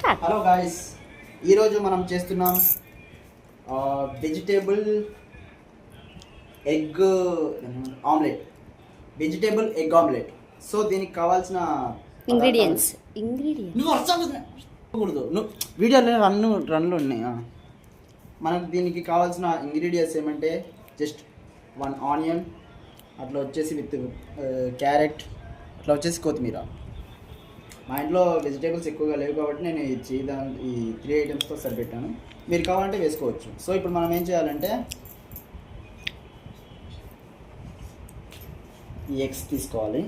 Hello guys, ఈరోజు మనం చేస్తున్నాం vegetable egg omelette. Vegetable egg omelette. So దీనికి కావాల్సిన ఇంగ్రీడియంట్స్ నువ్వు వీడియోలో రన్లు ఉన్నాయి. మనకు దీనికి కావాల్సిన ఇంగ్రీడియంట్స్ ఏమంటే జస్ట్ 1 ఆనియన్, అట్లా వచ్చేసి విత్ క్యారెట్, అట్లా వచ్చేసి కొత్తిమీర. మా ఇంట్లో వెజిటేబుల్స్ ఎక్కువగా లేవు కాబట్టి నేను ఈ 3 ఐటమ్స్తో సరిపెట్టాను. మీరు కావాలంటే వేసుకోవచ్చు. సో ఇప్పుడు మనం ఏం చేయాలంటే ఈ ఎగ్స్ తీసుకోవాలి.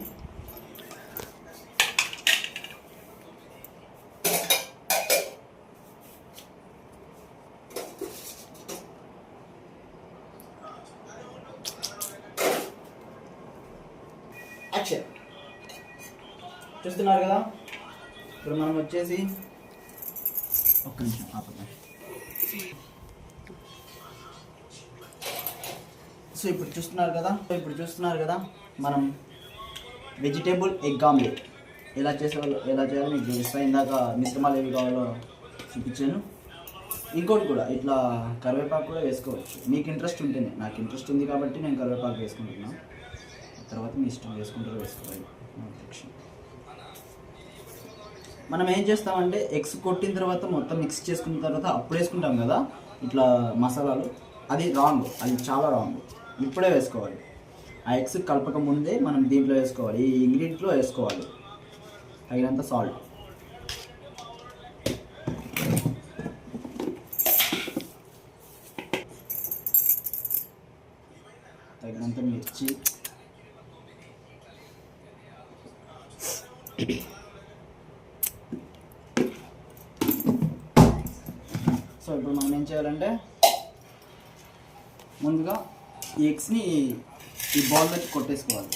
యాక్షన్. చూస్తున్నారు కదా, ఇప్పుడు మనం వచ్చేసి ఒక్క నిమిషం ఆపండి. సో ఇప్పుడు చూస్తున్నారు కదా మనం వెజిటేబుల్ ఎగ్ ఆమ్లెట్ ఎలా చేయాలో మీకు చూపిస్తాను. ఇందాక మిశ్రమాలు ఏవి కావాలో చూపించాను. ఇంకోటి కూడా ఇట్లా కరివేపాకు కూడా వేసుకోవచ్చు, మీకు ఇంట్రెస్ట్ ఉంటేనే. నాకు ఇంట్రెస్ట్ ఉంది కాబట్టి నేను కరివేపాకు వేసుకుంటున్నాను. తర్వాత మీ ఇష్టం, వేసుకోవాలి. మనం ఏం చేస్తామంటే ఎగ్స్ కొట్టిన తర్వాత మొత్తం మిక్స్ చేసుకున్న తర్వాత అప్పుడు వేసుకుంటాం కదా ఇట్లా మసాలాలు. అది రాంగ్, అది చాలా రాంగ్. ఇప్పుడే వేసుకోవాలి. ఆ ఎగ్స్ కలపక ముందే మనం దీంట్లో వేసుకోవాలి, ఈ ఇంగ్రీడియంట్లో వేసుకోవాలి. తగినంత సాల్ట్, తగినంత మిర్చి, సో ఇప్పుడు మనం ఏం చేయాలంటే ముందుగా ఈ ఎగ్స్ని ఈ బౌల్లోకి కొట్టేసుకోవాలి.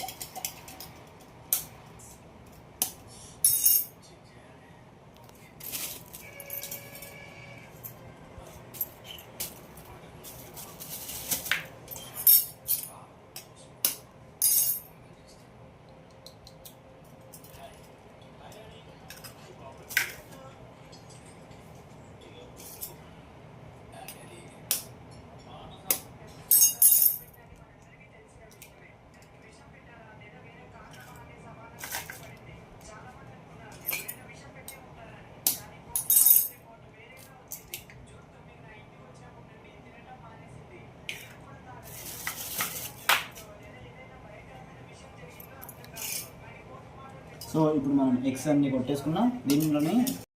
సో ఇప్పుడు మనం ఎగ్స్ అన్ని కొట్టేసుకున్నాం. దీనిలోనే